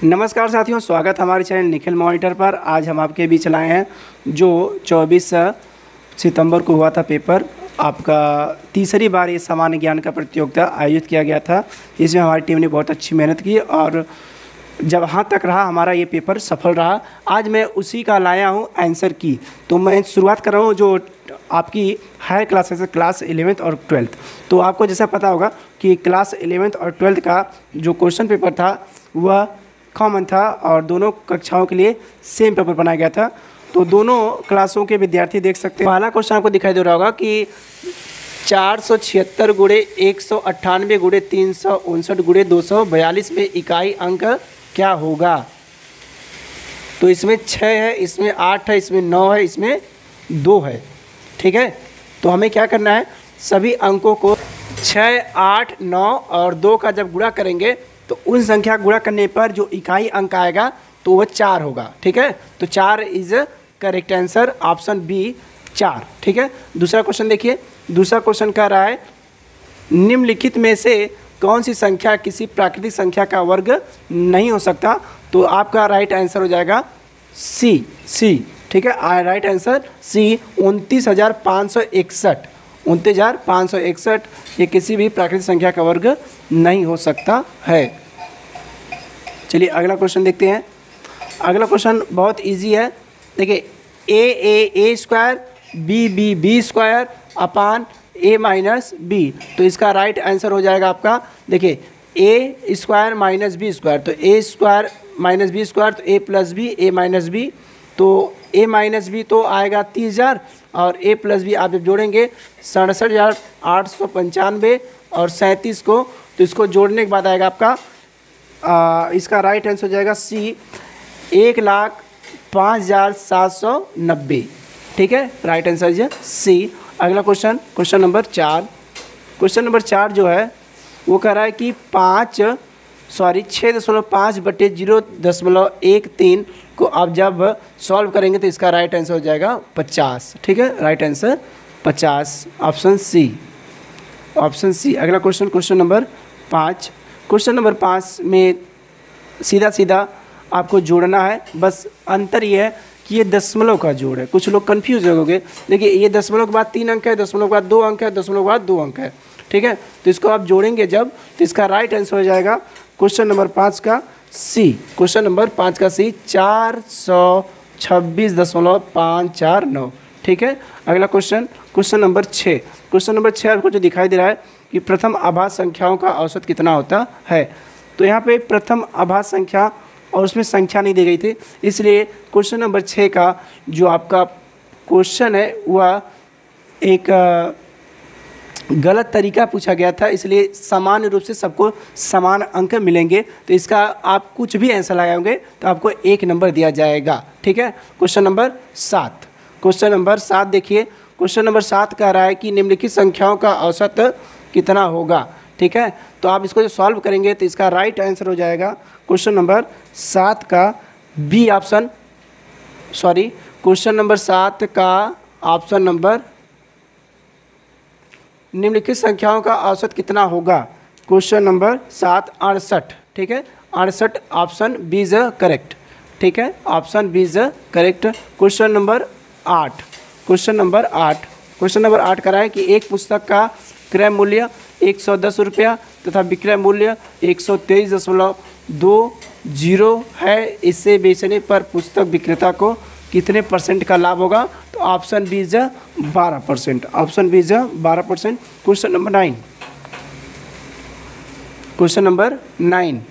नमस्कार साथियों, स्वागत हमारे चैनल निखिल मॉनिटर पर। आज हम आपके बीच लाए हैं जो 24 सितंबर को हुआ था पेपर, आपका तीसरी बार ये सामान्य ज्ञान का प्रतियोगिता आयोजित किया गया था। इसमें हमारी टीम ने बहुत अच्छी मेहनत की और जहाँ तक रहा हमारा ये पेपर सफल रहा। आज मैं उसी का लाया हूँ आंसर की। तो मैं शुरुआत कर रहा हूँ जो आपकी हायर क्लासेस है, क्लास 11th और 12th। तो आपको जैसा पता होगा कि क्लास 11th और 12th का जो क्वेश्चन पेपर था वह कॉमन था और दोनों कक्षाओं के लिए सेम पेपर बनाया गया था। तो दोनों क्लासों के विद्यार्थी देख सकते हैं। पहला क्वेश्चन आपको दिखाई दे रहा होगा कि 476 गुणे 198 गुणे 359 गुणे 242 में इकाई अंक क्या होगा। तो इसमें 6 है, इसमें 8 है, इसमें 9 है, इसमें 2 है। ठीक है, तो हमें क्या करना है, सभी अंकों को 6, 8, 9 और 2 का जब गुणा करेंगे तो उन संख्या गुणा करने पर जो इकाई अंक आएगा तो वह 4 होगा। ठीक है, तो 4 is correct answer, option B 4। ठीक है, दूसरा क्वेश्चन देखिए। दूसरा क्वेश्चन कह रहा है निम्नलिखित में से कौन सी संख्या किसी प्राकृतिक संख्या का वर्ग नहीं हो सकता। तो आपका राइट आंसर हो जाएगा सी। ठीक है, राइट आंसर सी 29,561। 29,561 ये किसी भी प्राकृतिक संख्या का वर्ग नहीं हो सकता है। चलिए अगला क्वेश्चन देखते हैं। अगला क्वेश्चन बहुत इजी है। देखिए A square B square upon a minus B. तो इसका राइट आंसर हो जाएगा आपका, देखिए A square minus B square, तो A square minus B square, तो A plus B, A minus B, तो ए माइनस बी तो आएगा 30,000 और ए प्लस बी आप जब जोड़ेंगे 67,895 और 37 को, तो इसको जोड़ने के बाद आएगा आपका इसका राइट आंसर हो जाएगा सी 1,05,790। ठीक है, राइट आंसर है सी। अगला question, question number 4। Question number 4 जो है वो कह रहा है कि 6.5/0.13 को आप जब सॉल्व करेंगे तो इसका राइट आंसर हो जाएगा 50। ठीक है, राइट आंसर 50, ऑप्शन सी। अगला question, question number 5। Question number 5 में सीधा आपको जोड़ना है। बस अंतर ये है कि ये दशमलव का जोड़ है। कुछ लोग कंफ्यूज हो गए। देखिए ये दशमलव के बाद 3 अंक है, दशमलव के बाद 2 अंक है, दशमलव के बाद 2 अंक है। ठीक है, तो इसको आप जोड़ेंगे जब, तो इसका राइट आंसर हो जाएगा क्वेश्चन नंबर 5 का सी। क्वेश्चन नंबर 5 का सी 426.549। ठीक है, अगला question, question number 6। Question number 6 आपको जो दिखाई दे रहा है कि प्रथम आभाज्य संख्याओं का औसत कितना होता है। तो यहाँ पे प्रथम आभाज्य संख्या और उसमें संख्या नहीं दी गई थी, इसलिए क्वेश्चन नंबर 6 का जो आपका क्वेश्चन है वह एक गलत तरीका पूछा गया था, इसलिए सामान्य रूप से सबको समान अंक मिलेंगे। तो इसका आप कुछ भी आंसर लगाएंगे तो आपको 1 नंबर दिया जाएगा। ठीक है, क्वेश्चन नंबर 7। क्वेश्चन नंबर 7 देखिए। क्वेश्चन नंबर 7 कह रहा है कि निम्नलिखित संख्याओं का औसत कितना होगा। ठीक है, तो आप इसको जो सॉल्व करेंगे तो इसका राइट आंसर हो जाएगा क्वेश्चन नंबर 7 का B option, sorry question number 7 का ऑप्शन नंबर निम्नलिखित संख्याओं का औसत कितना होगा। Question number 7 68। ठीक है, 68 ऑप्शन बी इज करेक्ट। ठीक है, option B is correct. Question number 8। Question number 8। Question number 8 कह रहा है कि एक पुस्तक का क्रय मूल्य 110 रुपया तथा विक्रय मूल्य 123.20 है। इसे बेचने पर पुस्तक विक्रेता को कितने % का लाभ होगा। तो option B is 12%। Option B is 12%। Question number 9। Question number 9।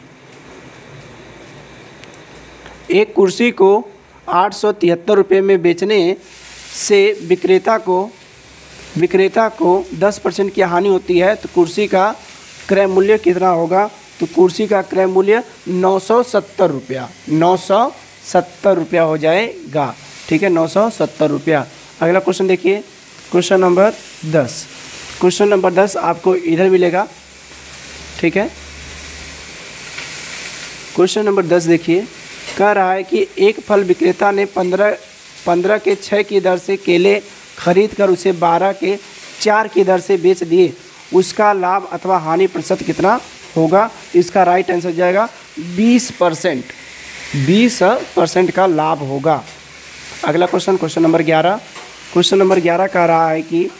एक कुर्सी को 873 रुपये में बेचने से विक्रेता को 10% की हानि होती है, तो कुर्सी का क्रय मूल्य कितना होगा। तो कुर्सी का क्रय मूल्य 970 रुपया, 970 रुपया हो जाएगा। ठीक है, 970 रुपया। अगला क्वेश्चन देखिए, क्वेश्चन नंबर 10। क्वेश्चन नंबर 10 आपको इधर मिलेगा। ठीक है, क्वेश्चन नंबर 10 देखिए। कह रहा है कि एक फल विक्रेता ने 15 के 6 की दर से केले खरीद कर उसे 12 के 4 की दर से बेच दिए, उसका लाभ अथवा हानि प्रतिशत कितना होगा। इसका राइट आंसर हो जाएगा 20%। 20% का लाभ होगा। अगला question, question number 11। Question number 11 कह रहा है कि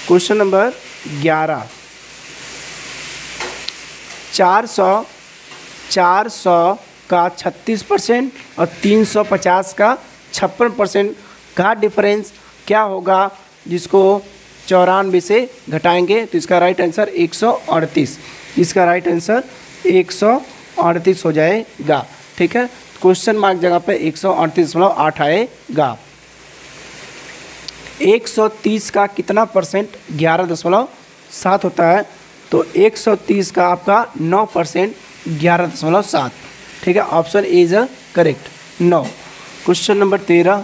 क्वेश्चन नंबर 11, 400 का 36% और 350 का 56% का डिफरेंस क्या होगा, जिसको 94 से घटाएंगे। तो इसका राइट आंसर 138। इसका राइट आंसर 138 हो जाएगा। ठीक है, क्वेश्चन मार्क जगह पे 138.8 आएगा। 130 का कितना परसेंट 11.7 होता है, तो 130 का आपका 9% 11.7। ठीक है, option A is correct 9। Question number 13,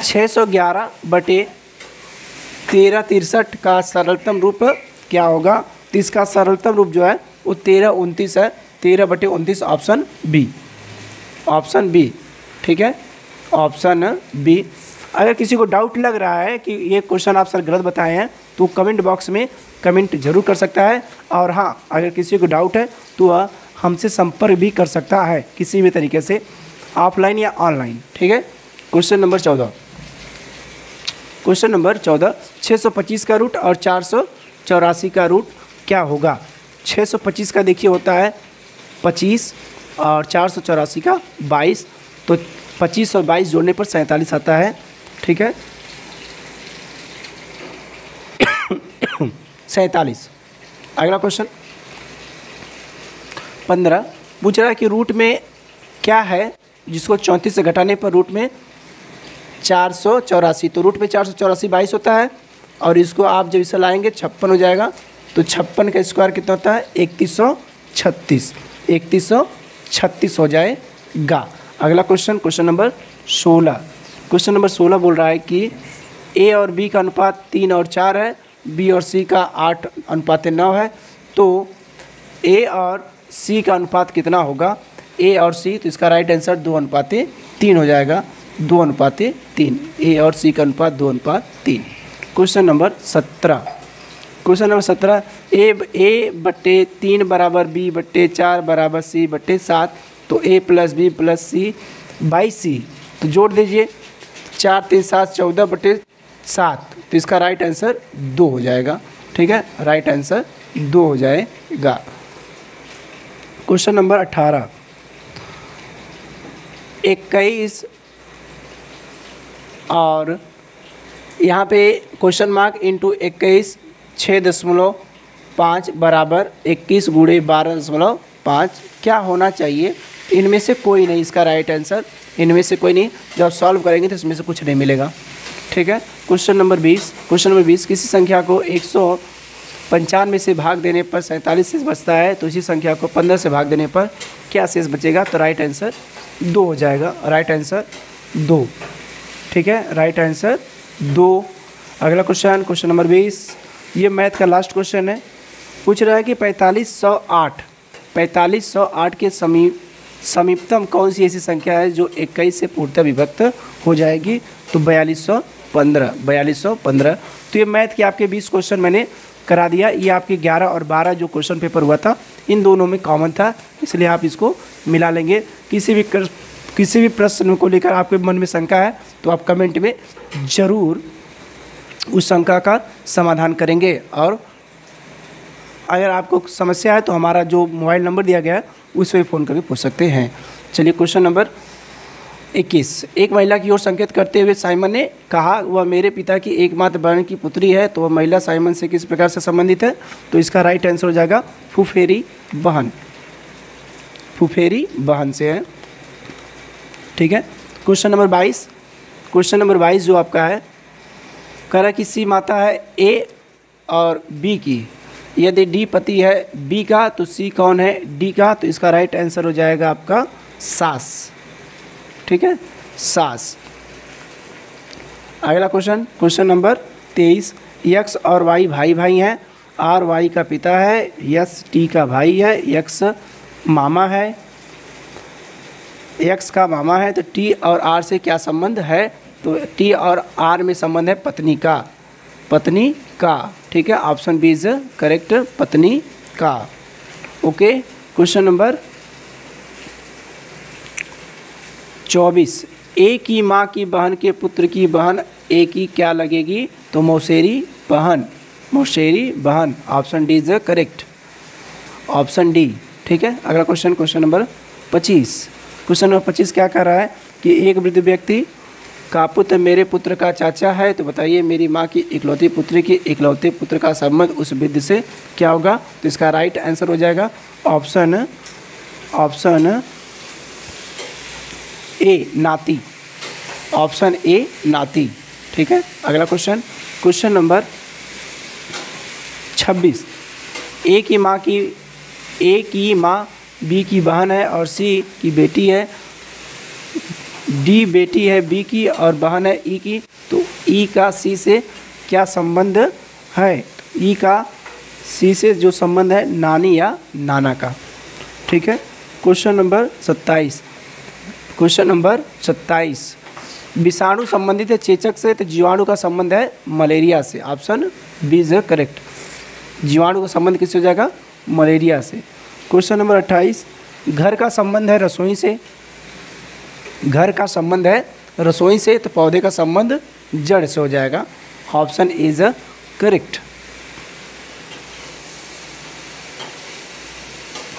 611/1363 का सरलतम रूप क्या होगा। तो इसका सरलतम रूप जो है वो 1329 है। 13/29 ऑप्शन बी, ऑप्शन बी। ठीक है, ऑप्शन बी। अगर किसी को डाउट लग रहा है कि ये क्वेश्चन आप सर गलत बताए हैं तो कमेंट बॉक्स में कमेंट जरूर कर सकता है। और हाँ, अगर किसी को डाउट है तो वह हमसे संपर्क भी कर सकता है किसी भी तरीके से, ऑफलाइन या ऑनलाइन। ठीक है, क्वेश्चन नंबर 14। क्वेश्चन नंबर 14, 625 का रूट और 484 का रूट क्या होगा। 625 का देखिए होता है 25 और 484 का 22। तो 25 और 22 जोड़ने पर 47 आता है। ठीक है, 47। अगला क्वेश्चन 15 पूछ रहा है कि रूट में क्या है जिसको 34 से घटाने पर रूट में 484। तो रूट में 484 22 होता है, और इसको आप जब इसे लाएंगे 56 हो जाएगा। तो 56 का स्क्वायर कितना होता है 3136। 3136 हो जाएगा। अगला question, question number 16। Question number 16 बोल रहा है कि ए और बी का अनुपात 3 और 4 है, बी और सी का 8:9 है। तो ए और सी का अनुपात कितना होगा, ए और सी। तो इसका राइट आंसर 2:3 हो जाएगा। 2:3। ए और सी का अनुपात 2:3। Question number 17। Question number 17, A/3 बराबर B/4 बराबर C/7। तो A + B + C/C। तो जोड़ दीजिए 4 3 7 14/7। तो इसका राइट आंसर 2 हो जाएगा। ठीक है, राइट आंसर 2 हो जाएगा। क्वेश्चन नंबर 18, 21 और यहाँ पे क्वेश्चन मार्क इंटू 21 6.5 बराबर 21 गुणे 12.5 क्या होना चाहिए। इनमें से कोई नहीं इसका राइट आंसर, इनमें से कोई नहीं। जब सॉल्व करेंगे तो इसमें से कुछ नहीं मिलेगा। ठीक है, क्वेश्चन नंबर 20। क्वेश्चन नंबर 20, किसी संख्या को 195 से भाग देने पर 47 शेष बचता है, तो इसी संख्या को 15 से भाग देने पर क्या शेष बचेगा। तो राइट आंसर 2 हो जाएगा। Right answer 2। ठीक है, राइट आंसर 2। अगला क्वेश्चन, क्वेश्चन नंबर 20, ये मैथ का लास्ट क्वेश्चन है। पूछ रहा है कि 4508 के समीपतम कौन सी ऐसी संख्या है जो 21 से पूर्णतः विभक्त हो जाएगी। तो 4215। तो ये मैथ के आपके 20 क्वेश्चन मैंने करा दिया। ये आपके 11 और 12 जो क्वेश्चन पेपर हुआ था इन दोनों में कॉमन था, इसलिए आप इसको मिला लेंगे। किसी भी प्रश्न को लेकर आपके मन में शंका है तो आप कमेंट में ज़रूर उस शंका का समाधान करेंगे। और अगर आपको समस्या है तो हमारा जो मोबाइल नंबर दिया गया है उस पर फ़ोन करके पूछ सकते हैं। चलिए क्वेश्चन नंबर 21, एक महिला की ओर संकेत करते हुए साइमन ने कहा वह मेरे पिता की एकमात्र बहन की पुत्री है। तो वह महिला साइमन से किस प्रकार से संबंधित है। तो इसका राइट आंसर हो जाएगा फुफेरी बहन। फुफेरी बहन से है। ठीक है, क्वेश्चन नंबर 22। क्वेश्चन नंबर 22 जो आपका है, कह रहा कि सी माता है ए और बी की, यदि डी पति है बी का तो सी कौन है डी का। तो इसका राइट आंसर हो जाएगा आपका सास। ठीक है, सास। अगला क्वेश्चन, क्वेश्चन नंबर 23, यक्स और वाई भाई भाई हैं, आर वाई का पिता है, यस टी का भाई है, यक्स मामा है, यक्स का मामा है। तो टी और आर से क्या संबंध है। तो टी और आर में संबंध है पत्नी का, पत्नी का, ठीक है, ऑप्शन बी इज करेक्ट, पत्नी का। ओके, क्वेश्चन नंबर 24, ए की माँ की बहन के पुत्र की बहन ए की क्या लगेगी? तो मौसेरी बहन, मौसेरी बहन, option D is correct, option D, ठीक है। अगला question, question number 25। Question number 25 क्या कह रहा है कि एक वृद्ध व्यक्ति का पुत्र मेरे पुत्र का चाचा है, तो बताइए मेरी माँ की इकलौती पुत्री की इकलौते पुत्र का संबंध उस वृद्ध से क्या होगा? तो इसका राइट आंसर हो जाएगा ऑप्शन ए नाती, ऑप्शन ए नाती, ठीक है। अगला क्वेश्चन, क्वेश्चन नंबर 26, ए की माँ बी की बहन है और सी की बेटी है, डी बेटी है बी की और बहन है ई की, तो ई का सी से क्या संबंध है? ई का सी से जो संबंध है नानी या नाना का, ठीक है। क्वेश्चन नंबर 27, क्वेश्चन नंबर 27, विषाणु संबंधित है चेचक से, तो जीवाणु का संबंध है मलेरिया से, ऑप्शन बी इज करेक्ट, जीवाणु का संबंध किससे हो जाएगा? मलेरिया से। क्वेश्चन नंबर 28, घर का संबंध है रसोई से, घर का संबंध है रसोई से, तो पौधे का संबंध जड़ से हो जाएगा, ऑप्शन इज करेक्ट।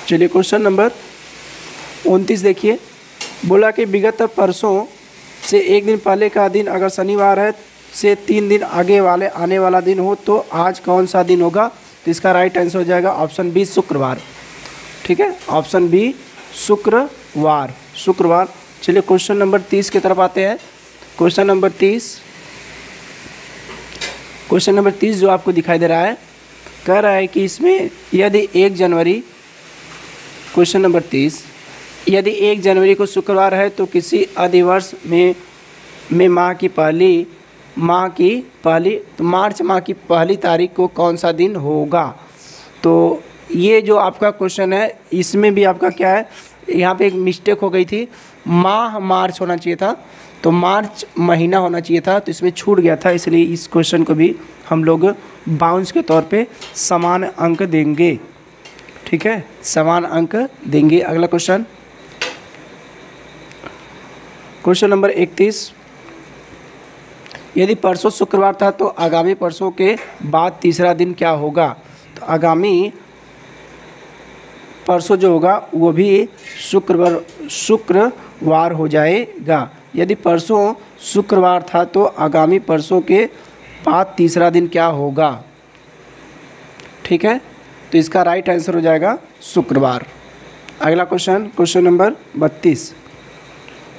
चलिए क्वेश्चन नंबर 29 देखिए, बोला कि विगत परसों से एक दिन पहले का दिन अगर शनिवार है से 3 दिन आगे वाले आने वाला दिन हो तो आज कौन सा दिन होगा? तो इसका राइट आंसर हो जाएगा ऑप्शन बी शुक्रवार, ठीक है, ऑप्शन बी शुक्रवार, शुक्रवार। चलिए क्वेश्चन नंबर 30 की तरफ आते हैं। क्वेश्चन नंबर 30, क्वेश्चन नंबर 30 जो आपको दिखाई दे रहा है, कह रहा है कि इसमें यदि 1 जनवरी, क्वेश्चन नंबर 30, यदि 1 जनवरी को शुक्रवार है तो किसी अधिवर्ष में माह की पहली तो मार्च माह की पहली तारीख को कौन सा दिन होगा? तो ये जो आपका क्वेश्चन है इसमें भी आपका क्या है, यहाँ पे एक मिस्टेक हो गई थी, माह मार्च होना चाहिए था, तो मार्च महीना होना चाहिए था, तो इसमें छूट गया था, इसलिए इस क्वेश्चन को भी हम लोग बाउंस के तौर पे समान अंक देंगे, ठीक है, समान अंक देंगे। अगला क्वेश्चन, क्वेश्चन नंबर 31, यदि परसों शुक्रवार था तो आगामी परसों के बाद तीसरा दिन क्या होगा? तो आगामी परसों जो होगा वो भी शुक्रवार हो जाएगा। यदि परसों शुक्रवार था तो आगामी परसों के बाद तीसरा दिन क्या होगा? ठीक है, तो इसका राइट आंसर हो जाएगा शुक्रवार। अगला question, question number 32।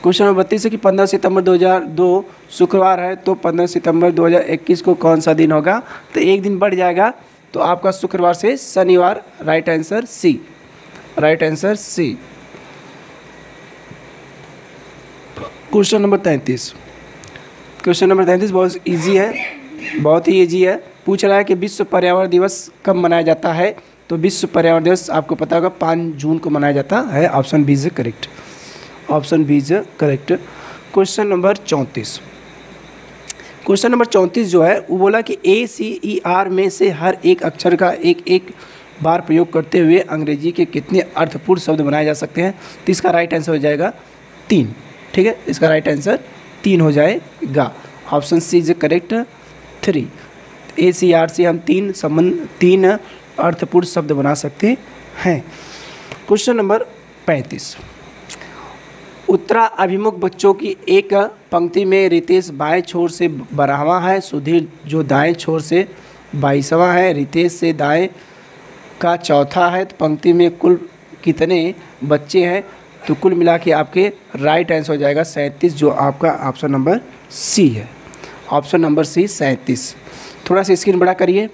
Question number 32 है कि 15 सितंबर 2002 शुक्रवार है तो 15 सितंबर 2021 को कौन सा दिन होगा? तो एक दिन बढ़ जाएगा, तो आपका शुक्रवार से शनिवार, right answer C, right answer C. Question number 33। Question number 33 बहुत इजी है, बहुत ही इजी है। पूछ रहा है कि विश्व पर्यावरण दिवस कब मनाया जाता है? तो विश्व पर्यावरण दिवस आपको पता होगा 5 जून को मनाया जाता है, option B is correct, option B is correct. Question number 34। Question number 34 जो है वो बोला कि ACER में से हर एक अक्षर का एक बार प्रयोग करते हुए अंग्रेजी के कितने अर्थपूर्ण शब्द बनाए जा सकते हैं? तो इसका राइट आंसर हो जाएगा 3, ठीक है, इसका राइट आंसर 3 हो जाएगा, option C is correct 3। ACER से हम 3 अर्थपूर्ण शब्द बना सकते हैं। Question number 35। उत्तरा अभिमुख बच्चों की एक पंक्ति में रितेश बाएं छोर से 12वां है, सुधीर जो दाएं छोर से 22वां है, रितेश से दाएं का चौथा है, तो पंक्ति में कुल कितने बच्चे हैं? तो कुल मिला के आपके राइट आंसर हो जाएगा 37, जो आपका ऑप्शन नंबर सी है, ऑप्शन नंबर सी 37। थोड़ा सा स्क्रीन बड़ा करिए।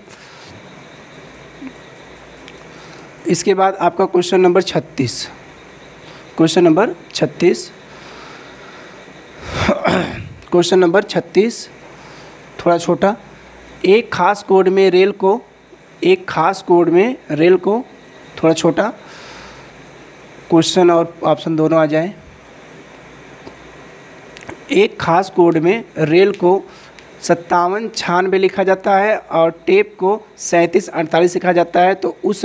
इसके बाद आपका question number 36। Question number 36, question number 36 थोड़ा छोटा। एक खास कोड में रेल को थोड़ा छोटा, क्वेश्चन और ऑप्शन दोनों आ जाए। एक खास कोड में रेल को 57 96 लिखा जाता है और टेप को 37 48 लिखा जाता है, तो उस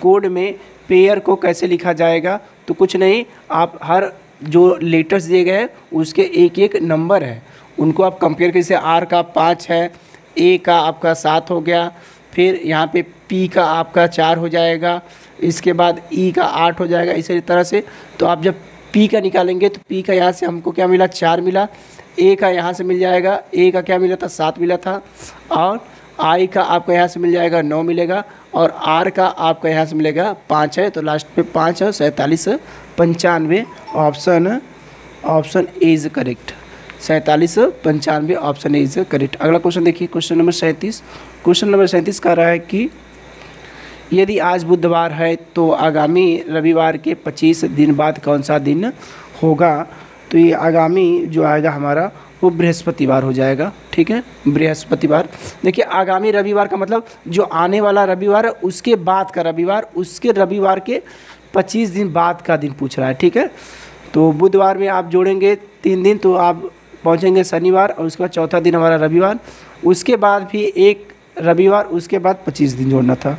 कोड में पेयर को कैसे लिखा जाएगा? तो कुछ नहीं, आप हर जो लेटर्स दिए गए हैं उसके एक एक नंबर है, उनको आप कंपेयर कर, जैसे आर का 5 है, ए का आपका 7 हो गया, फिर यहाँ पे पी का आपका 4 हो जाएगा, इसके बाद ई का 8 हो जाएगा, इसी तरह से। तो आप जब पी का निकालेंगे तो पी का यहाँ से हमको क्या मिला? 4 मिला। ए का यहाँ से मिल जाएगा, ए का क्या मिला था? 7 मिला था। और आई का आपका यहाँ से मिल जाएगा 9 मिलेगा, और आर का आपका यहाँ से मिलेगा 5 है, तो लास्ट पे 5 है, 47 95 option A is correct. 47 95 option A is correct. अगला क्वेश्चन देखिए, क्वेश्चन नंबर 37। क्वेश्चन नंबर 37 कह रहा है कि यदि आज बुधवार है तो आगामी रविवार के 25 दिन बाद कौन सा दिन होगा? तो ये आगामी जो आएगा हमारा वो बृहस्पतिवार हो जाएगा, ठीक है, बृहस्पतिवार। देखिए आगामी रविवार का मतलब जो आने वाला रविवार है उसके बाद का रविवार, उसके रविवार के 25 दिन बाद का दिन पूछ रहा है, ठीक है। तो बुधवार में आप जोड़ेंगे 3 दिन तो आप पहुंचेंगे शनिवार, और उसके बाद चौथा दिन हमारा रविवार, उसके बाद भी एक रविवार, उसके बाद 25 दिन जोड़ना था।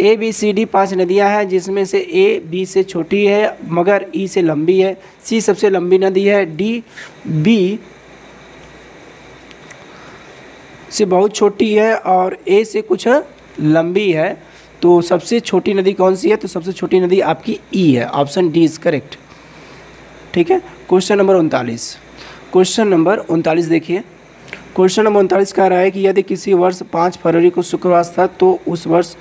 ए बी सी डी 5 नदियां हैं जिसमें से ए बी से छोटी है मगर ई से लंबी है, सी सबसे लंबी नदी है, डी बी से बहुत छोटी है और ए से कुछ लंबी है। तो सबसे छोटी नदी कौन सी है? तो सबसे छोटी नदी आपकी ई है, ऑप्शन डी इज़ करेक्ट, ठीक है। Question number 39। क्वेश्चन नंबर 39 देखिए, क्वेश्चन नंबर 39 कह रहा है कि यदि किसी वर्ष 5 फरवरी को शुक्रवार था तो उस वर्ष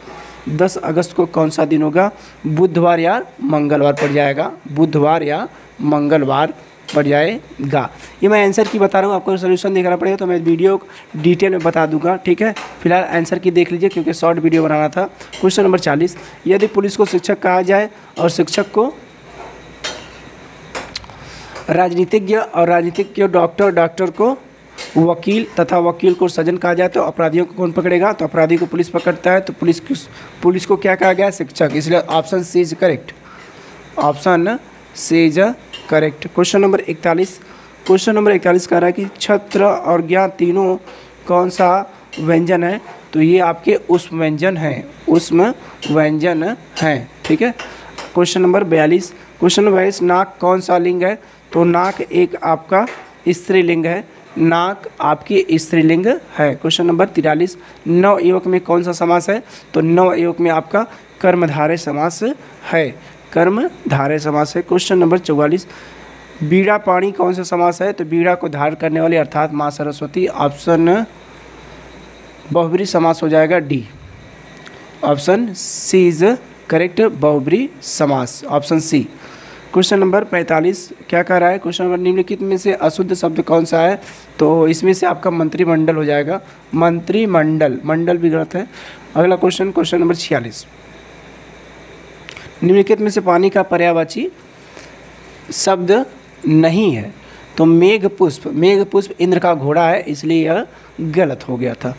10 अगस्त को कौन सा दिन होगा? बुधवार या मंगलवार पड़ जाएगा, बुधवार या मंगलवार पड़ जाएगा। ये मैं आंसर की बता रहा हूँ, आपको सोल्यूशन देखना पड़ेगा तो मैं वीडियो डिटेल में बता दूंगा, ठीक है। फिलहाल आंसर की देख लीजिए क्योंकि शॉर्ट वीडियो बनाना था। क्वेश्चन नंबर 40, यदि पुलिस को शिक्षक कहा जाए और शिक्षक को राजनीतिज्ञ और राजनीतिज्ञ डॉक्टर को वकील तथा वकील को सज्जन कहा जाए तो अपराधियों को कौन पकड़ेगा? तो अपराधी को पुलिस पकड़ता है, तो पुलिस को क्या कहा गया? शिक्षक, इसलिए option C is correct, option C is correct. Question number 41। Question number 41 कह रहा है कि छत्र और ज्ञा तीनों कौन सा व्यंजन है? तो ये आपके उष्म व्यंजन हैं, उष्म व्यंजन हैं, ठीक है। Question number 42। क्वेश्चन नंबर 42, नाक कौन सा लिंग है? तो नाक एक आपका स्त्रीलिंग है, नाक आपकी स्त्रीलिंग है। क्वेश्चन नंबर 43, नवयुवक में कौन सा समास है? तो नवयुवक में आपका कर्मधारय समास है, कर्मधारय समास है। क्वेश्चन नंबर 44, बीड़ा पाणी कौन सा समास है? तो बीड़ा को धारण करने वाली अर्थात माँ सरस्वती, ऑप्शन बहुब्री समास हो जाएगा, D, option C is correct, बहुब्री समास, ऑप्शन सी। क्वेश्चन नंबर 45 क्या कह रहा है? क्वेश्चन नंबर निम्नलिखित में से अशुद्ध शब्द कौन सा है? तो इसमें से आपका मंत्रिमंडल हो जाएगा, मंत्रिमंडल, मंडल भी गलत है। अगला क्वेश्चन, क्वेश्चन नंबर 46, निम्नलिखित में से पानी का पर्यायवाची शब्द नहीं है? तो मेघ पुष्प इंद्र का घोड़ा है, इसलिए यह गलत हो गया था।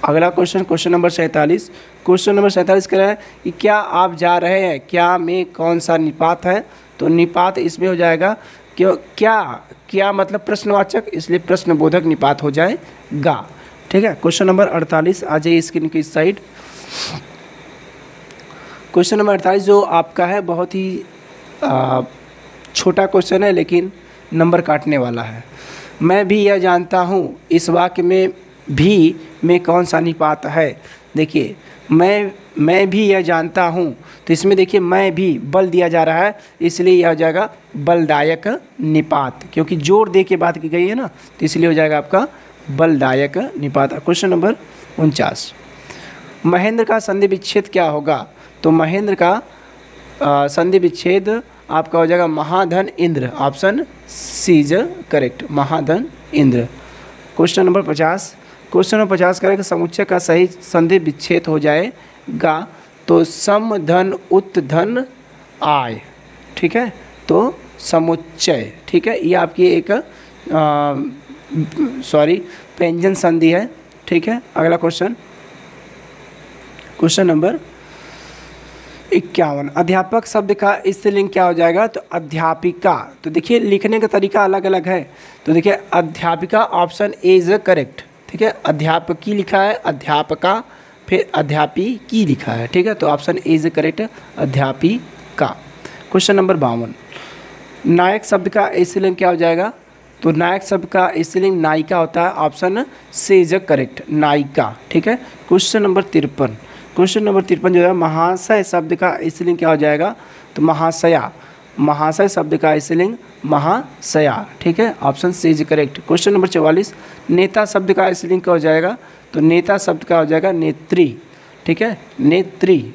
अगला question, question number 47। Question number 47 कह रहा है कि क्या आप जा रहे हैं? क्या में कौन सा निपात है? तो निपात इसमें हो जाएगा क्यों, क्या मतलब प्रश्नवाचक, इसलिए प्रश्नबोधक निपात हो जाएगा, ठीक है। क्वेश्चन नंबर 48, आ जाइए स्क्रीन की इस साइड। क्वेश्चन नंबर 48 जो आपका है बहुत ही छोटा क्वेश्चन है लेकिन नंबर काटने वाला है। मैं भी यह जानता हूँ, इस वाक्य में भी में कौन सा निपात है? देखिए मैं भी यह जानता हूँ, तो इसमें देखिए मैं भी बल दिया जा रहा है, इसलिए यह हो जाएगा बलदायक निपात, क्योंकि जोर दे के बात की गई है ना, तो इसलिए हो जाएगा आपका बलदायक निपात। क्वेश्चन नंबर 49, महेंद्र का संधि विच्छेद क्या होगा? तो महेंद्र का संधि विच्छेद आपका हो जाएगा महाधन इंद्र, ऑप्शन सी इज करेक्ट, महाधन इंद्र। क्वेश्चन नंबर 50, क्वेश्चन नंबर 50 करेगा समुच्चय का सही संधि विच्छेद हो जाएगा, तो सम धन उत धन आय, ठीक है, तो समुच्चय, ठीक है, ये आपकी एक व्यंजन संधि है, ठीक है। अगला क्वेश्चन, क्वेश्चन नंबर 51, अध्यापक शब्द का स्त्रीलिंग क्या हो जाएगा? तो अध्यापिका। तो देखिए लिखने का तरीका अलग अलग है, तो देखिए अध्यापिका ऑप्शन ए इज करेक्ट, ठीक है, अध्यापकी लिखा है, अध्यापका, फिर अध्यापिकी लिखा है, ठीक है, तो ऑप्शन ए इज करेक्ट, अध्यापिका। क्वेश्चन नंबर 52, नायक शब्द का स्त्रीलिंग क्या हो जाएगा? तो नायक शब्द का स्त्रीलिंग नायिका होता है, ऑप्शन सी इज करेक्ट, नायिका, ठीक है। क्वेश्चन नंबर 53, क्वेश्चन नंबर 53 जो है महाशय शब्द का स्त्रीलिंग क्या हो जाएगा? तो महाशया, महाशय शब्द का स्त्रीलिंग महाशया, ठीक है, option C is correct. Question number 44, नेता शब्द का स्त्रीलिंग क्या हो जाएगा? तो नेता शब्द का हो जाएगा नेत्री, ठीक है, नेत्री,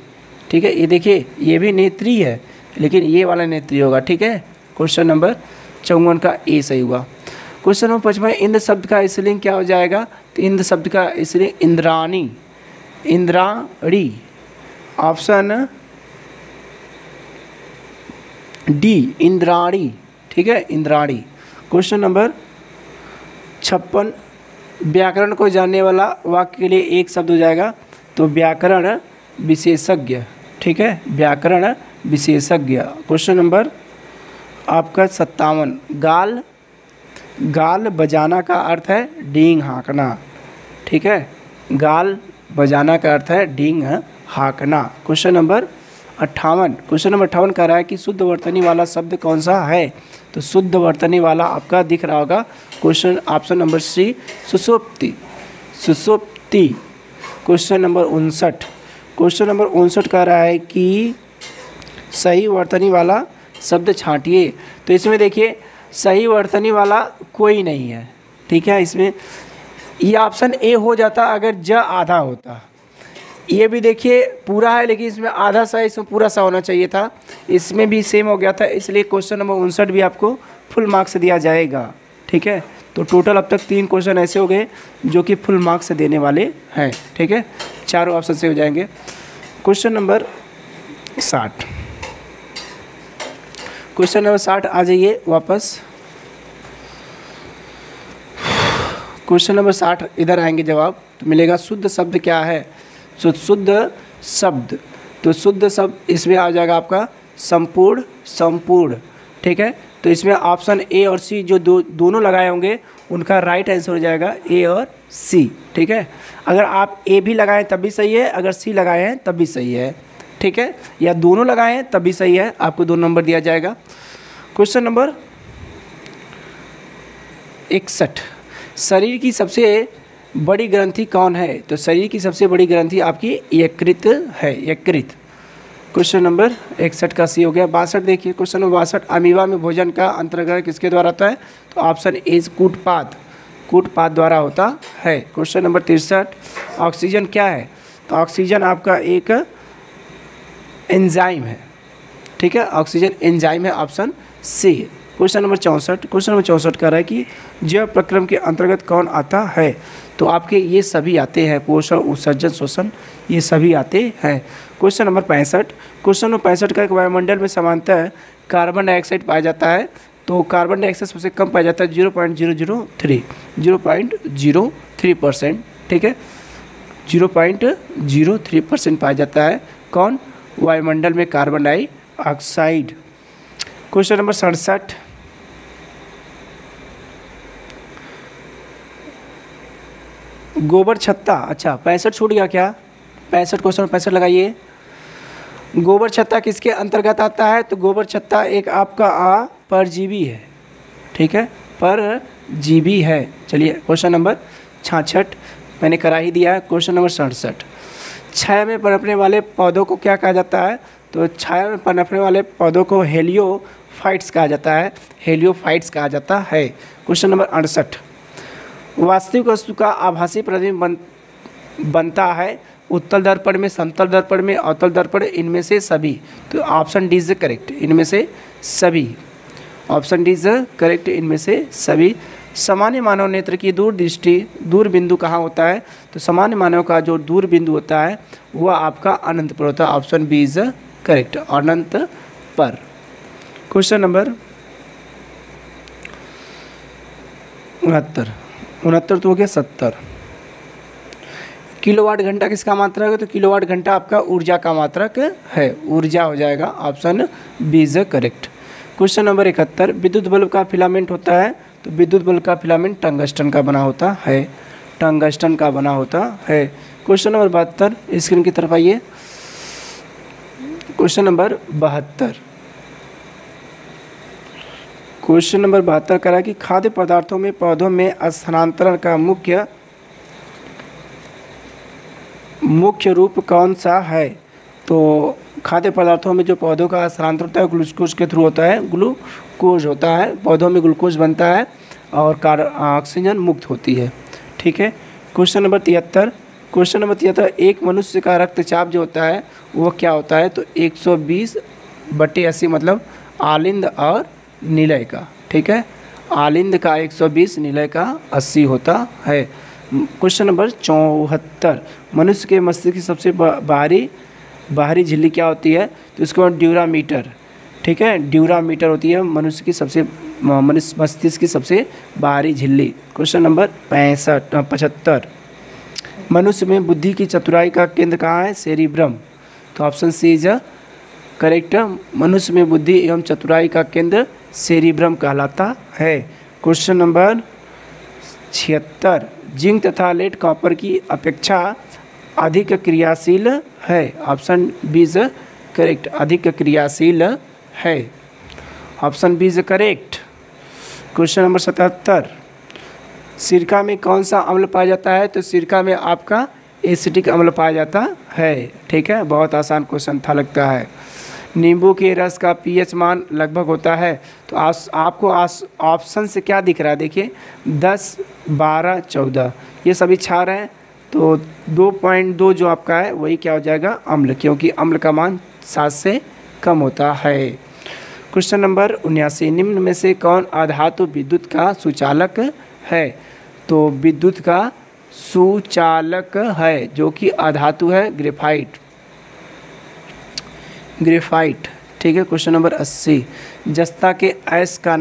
ठीक है, ये देखिए ये भी नेत्री है लेकिन ये वाला नेत्री होगा, ठीक है। क्वेश्चन नंबर 54 का ए सही हुआ। क्वेश्चन नंबर 55, इंद्र शब्द का स्त्रीलिंग क्या हो जाएगा? तो इंद्र शब्द का स्त्रीलिंग इंद्राणी, इंद्राणी, ऑप्शन डी इंद्राणी, ठीक है, इंद्राणी। क्वेश्चन नंबर 56, व्याकरण को जानने वाला वाक्य के लिए एक शब्द हो जाएगा, तो व्याकरण विशेषज्ञ, ठीक है, व्याकरण विशेषज्ञ। क्वेश्चन नंबर आपका 57, गाल, गाल बजाना का अर्थ है डींग हाँकना, ठीक है, गाल बजाना का अर्थ है डींग हाँकना। क्वेश्चन नंबर 58, क्वेश्चन नंबर 58 कह रहा है कि शुद्ध वर्तनी वाला शब्द कौन सा है? तो शुद्ध वर्तनी वाला आपका दिख रहा होगा, क्वेश्चन ऑप्शन नंबर सी, सुसुप्ति, सुसुप्ति। क्वेश्चन नंबर 59, क्वेश्चन नंबर 59 कह रहा है कि सही वर्तनी वाला शब्द छांटिए। तो इसमें देखिए सही वर्तनी वाला कोई नहीं है, ठीक है, इसमें ये ऑप्शन ए हो जाता अगर ज आधा होता। ये भी देखिए पूरा है लेकिन इसमें आधा सा, इसमें पूरा सा होना चाहिए था, इसमें भी सेम हो गया था, इसलिए क्वेश्चन नंबर 59 भी आपको फुल मार्क्स दिया जाएगा, ठीक है। तो टोटल अब तक 3 क्वेश्चन ऐसे हो गए जो कि फुल मार्क्स देने वाले हैं, ठीक है, चारों ऑप्शन से हो जाएंगे। क्वेश्चन नंबर 60, क्वेश्चन नंबर 60 आ जाइए वापस। क्वेश्चन नंबर 60 इधर आएंगे जवाब, तो मिलेगा शुद्ध शब्द क्या है? शुद्ध शब्द, तो शुद्ध शब्द इसमें आ जाएगा आपका संपूर्ण, संपूर्ण, ठीक है। तो इसमें ऑप्शन ए और सी जो दोनों लगाए होंगे उनका राइट आंसर हो जाएगा ए और सी, ठीक है। अगर आप ए भी लगाएं तब भी सही है, अगर सी लगाए हैं तब भी सही है, ठीक है, या दोनों लगाए हैं तब भी सही है, आपको 2 नंबर दिया जाएगा। क्वेश्चन नंबर 61, शरीर की सबसे बड़ी ग्रंथि कौन है? तो शरीर की सबसे बड़ी ग्रंथि आपकी यकृत है, यकृत। क्वेश्चन नंबर 61 का सी हो गया। 62 देखिए, क्वेश्चन नंबर 62, अमीबा में भोजन का अंतर्ग्रहण किसके द्वारा होता है? तो ऑप्शन ए इज कूटपाद, कूटपाद द्वारा होता है। क्वेश्चन नंबर 63, ऑक्सीजन क्या है? तो ऑक्सीजन आपका एक एंजाइम है, ठीक है, ऑक्सीजन एंजाइम है, option C. Question number 64, question number 64 कह रहा है कि जैव प्रक्रम के अंतर्गत कौन आता है? तो आपके ये सभी आते हैं, पोषण, उत्सर्जन, शोषण, ये सभी आते हैं। क्वेश्चन नंबर 65, क्वेश्चन नंबर 65 का एक वायुमंडल में सामान्यतः कार्बन डाइऑक्साइड पाया जाता है, तो कार्बन डाइऑक्साइड सबसे कम पाया जाता है 0.003%, ठीक है, 0.03% पाया जाता है, कौन? वायुमंडल में कार्बन डाइऑक्साइड। क्वेश्चन नंबर 67, गोबर छत्ता, अच्छा 65 छूट गया क्या? 65 क्वेश्चन 65 लगाइए। गोबर छत्ता किसके अंतर्गत आता है? तो गोबर छत्ता एक आपका परजीवी है, ठीक है, परजीवी है। चलिए क्वेश्चन नंबर 66 मैंने करा ही दिया है। क्वेश्चन नंबर 67, छाया में पनपने वाले पौधों को क्या कहा जाता है? तो छाया में पनपने वाले पौधों को हेलियोफाइट्स कहा जाता है, हेलियोफाइट्स कहा जाता है। क्वेश्चन नंबर 68, वास्तविक वस्तु का आभासी प्रतिबिंब बनता है उत्तल दर्पण में, समतल दर्पण में, अवतल दर्पण, इनमें से सभी। तो ऑप्शन डी इज करेक्ट, इनमें से सभी, ऑप्शन डी इज करेक्ट, इनमें से सभी। सामान्य मानव नेत्र की दूरदृष्टि, दूर बिंदु कहाँ होता है? तो सामान्य मानव का जो दूर बिंदु होता है वह आपका अनंत पर होता है, ऑप्शन बी इज करेक्ट, अनंत पर। क्वेश्चन नंबर 69 तो हो गया 70। किलोवाट घंटा किसका मात्रक है? तो किलोवाट घंटा आपका ऊर्जा का मात्रक है, ऊर्जा हो जाएगा, option B is correct. Question number 71, विद्युत बल्ब का फिलामेंट होता है, तो विद्युत बल्ब का फिलामेंट टंगस्टन का बना होता है, टंगस्टन का बना होता है। क्वेश्चन नंबर 72 स्क्रीन की तरफ आइए। क्वेश्चन नंबर 72, क्वेश्चन नंबर 72 कह रहा है कि खाद्य पदार्थों में पौधों में स्थानांतरण का मुख्य रूप कौन सा है। तो खाद्य पदार्थों में जो पौधों का स्थानांतरण होता है ग्लूकोज के थ्रू होता है, ग्लूकोज होता है, पौधों में ग्लूकोज बनता है और ऑक्सीजन मुक्त होती है। ठीक है। क्वेश्चन नंबर 73, क्वेश्चन नंबर 73, एक मनुष्य का रक्तचाप जो होता है वो क्या होता है। तो 120/80 मतलब आलिंद और निलय का। ठीक है, आलिंद का 120, निलय का 80 होता है। क्वेश्चन नंबर 74, मनुष्य के मस्तिष्क की सबसे बाहरी झिल्ली क्या होती है। तो इसको ड्यूरामीटर। ठीक है, ड्यूरामीटर होती है मनुष्य मस्तिष्क की सबसे बाहरी झिल्ली। क्वेश्चन नंबर 75, मनुष्य में बुद्धि की चतुराई का केंद्र कहाँ है। सेरिब्रम। तो ऑप्शन सी इज करेक्ट। मनुष्य में बुद्धि एवं चतुराई का केंद्र सेरिब्रम कहलाता है। क्वेश्चन नंबर 76, जिंक तथा लेड कॉपर की अपेक्षा अधिक क्रियाशील है। ऑप्शन बी इज करेक्ट, अधिक क्रियाशील है। Option B is correct. Question number 77, सिरका में कौन सा अम्ल पाया जाता है। तो सिरका में आपका एसिटिक अम्ल पाया जाता है। ठीक है, बहुत आसान क्वेश्चन था लगता है। नींबू के रस का पीएच मान लगभग होता है। तो आपको ऑप्शन से क्या दिख रहा है, देखिए 10, 12, 14 ये सभी क्षार हैं। तो 2.2 जो आपका है वही क्या हो जाएगा, अम्ल, क्योंकि अम्ल का मान 7 से कम होता है। क्वेश्चन नंबर 79, निम्न में से कौन अधातु विद्युत का सुचालक है। तो विद्युत का सुचालक है जो कि अधातु है ग्रेफाइट। ठीक है। क्वेश्चन नंबर 80, जस्ता के अयस्क का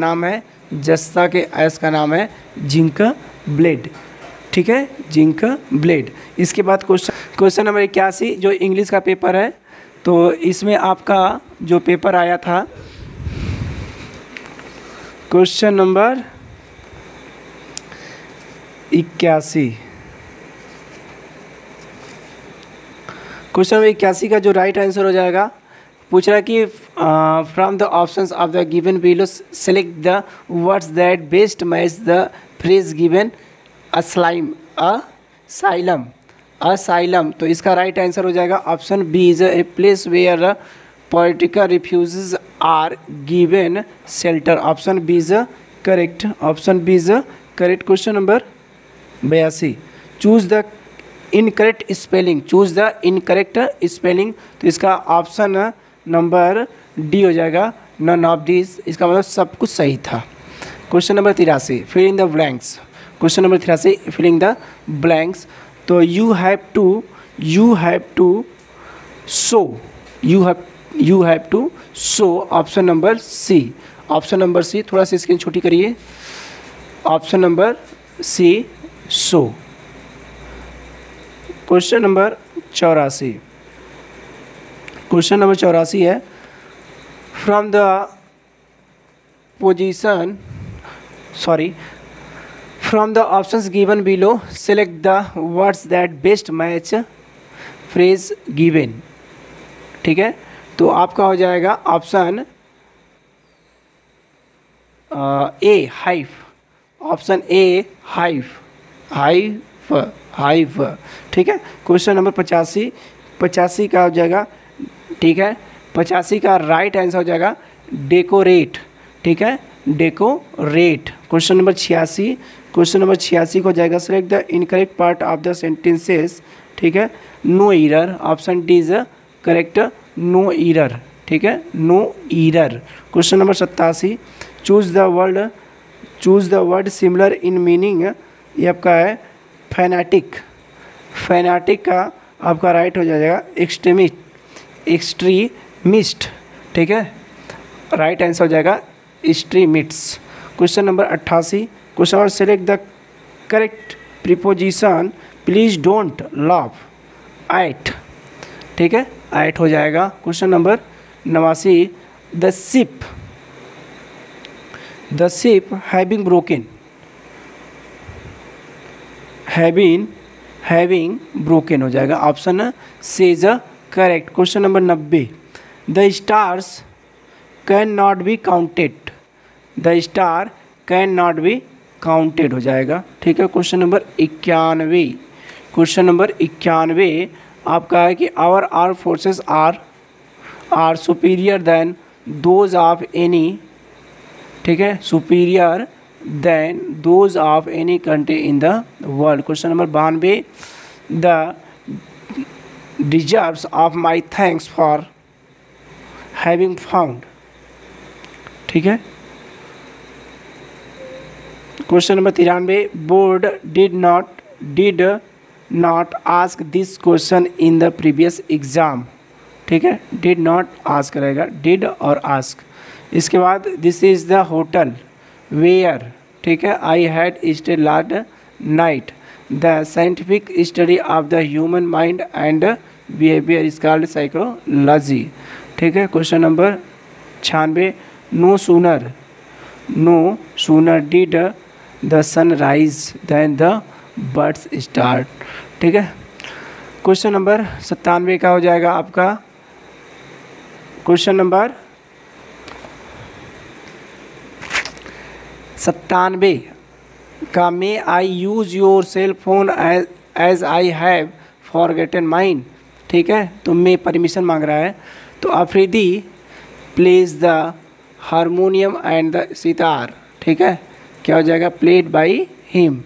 नाम है जिंक ब्लेड। ठीक है, जिंक ब्लेड। इसके बाद क्वेश्चन नंबर 81 जो इंग्लिश का पेपर है। तो इसमें आपका जो पेपर आया था क्वेश्चन नंबर 81, क्वेश्चन नंबर 81 का जो राइट आंसर हो जाएगा, पूछ रहा है कि from the options of the given below select the words that best match the phrase given asylum. तो इसका राइट आंसर हो जाएगा option B is a place where political refugees are given shelter. Option B is correct. Option B is correct. Question number 82, choose the incorrect spelling. तो इसका option number D हो जाएगा, none of this. इसका मतलब सब कुछ सही था। Question number 83, filling the blanks. Question number 83, filling the blanks. तो you have to show option number C. Option number C, थोड़ा सा स्क्रीन छोटी करिए। Option number C, show. Question number 84, question number 84 है, from the options given below select the words that best match phrase given. ठीक है, तो आपका हो जाएगा ऑप्शन ए हाइफ। Option A हाइफ। ठीक है। क्वेश्चन नंबर 85 का हो जाएगा। ठीक है, 85 का राइट आंसर हो जाएगा डेकोरेट। ठीक है, डेकोरेट। क्वेश्चन नंबर 86 को हो जाएगा select the incorrect part of the sentences. ठीक है, no error. Option D is correct, no error. ठीक है, no error. Question number 87, choose the word similar in meaning. ये आपका है फैनाटिक का आपका राइट हो जाएगा एक्सट्रीमिस्ट। ठीक है, राइट आंसर हो जाएगा extremities. Question number 88, question number select the correct preposition please don't laugh at. ठीक है, एट हो जाएगा। Question number 89, the ship having having broken हो जाएगा। Option C is correct. Question number 90, the stars can not be counted, the star can not be counted हो जाएगा। ठीक है। क्वेश्चन नंबर 91, क्वेश्चन नंबर 91 आपका है कि our arm forces are superior than those of any, ठीक है, superior than those of any country in the world. Question number 92, the deserves of my thanks for having found, ठीक है। Question number 93, board did not ask this question in the previous exam, ठीक है, did not ask रहेगा, did और ask. इसके बाद this is the hotel where, ठीक है, I had stay last night, the scientific study of the human mind and behaviour is called psychology, ठीक है। Question number 96, no sooner did the sun rise than the birds start, ठीक है। Question number 97 का हो जाएगा आपका, question number 97 का, may I use your cell phone as I have forgotten mine, ठीक है। तो मे परमिशन मांग रहा है, तो Afridi plays the harmonium and the sitar, ठीक है, क्या हो जाएगा, प्लेड बाई हिम,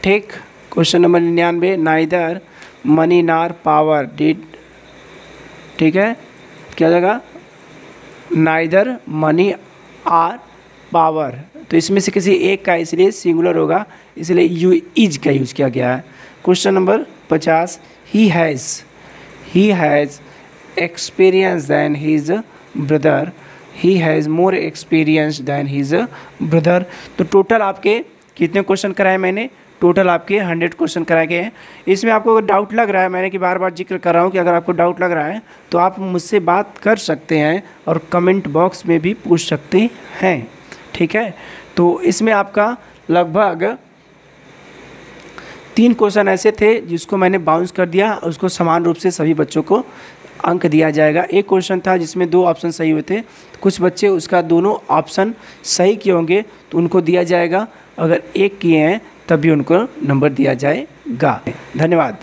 ठीक। Question number 99, neither money nor power did, ठीक है, क्या हो जाएगा, नाइदर मनी आर पावर, तो इसमें से किसी एक का इसलिए सिंगुलर होगा, इसलिए यू इज का यूज किया गया है। Question number 50, he has experience than his brother, he has more experience than his brother. तो टोटल आपके कितने क्वेश्चन कराए मैंने, टोटल आपके 100 क्वेश्चन कराए गए हैं। इसमें आपको अगर डाउट लग रहा है, मैंने कि बार बार जिक्र कर रहा हूँ कि अगर आपको डाउट लग रहा है तो आप मुझसे बात कर सकते हैं और कमेंट बॉक्स में भी पूछ सकते हैं, ठीक है। तो इसमें आपका लगभग 3 क्वेश्चन ऐसे थे जिसको मैंने बाउंस कर दिया, उसको समान रूप से सभी बच्चों को अंक दिया जाएगा। एक क्वेश्चन था जिसमें 2 ऑप्शन सही हुए थे, कुछ बच्चे उसका दोनों ऑप्शन सही किए होंगे तो उनको दिया जाएगा, अगर एक किए हैं तब भी उनको नंबर दिया जाएगा। धन्यवाद।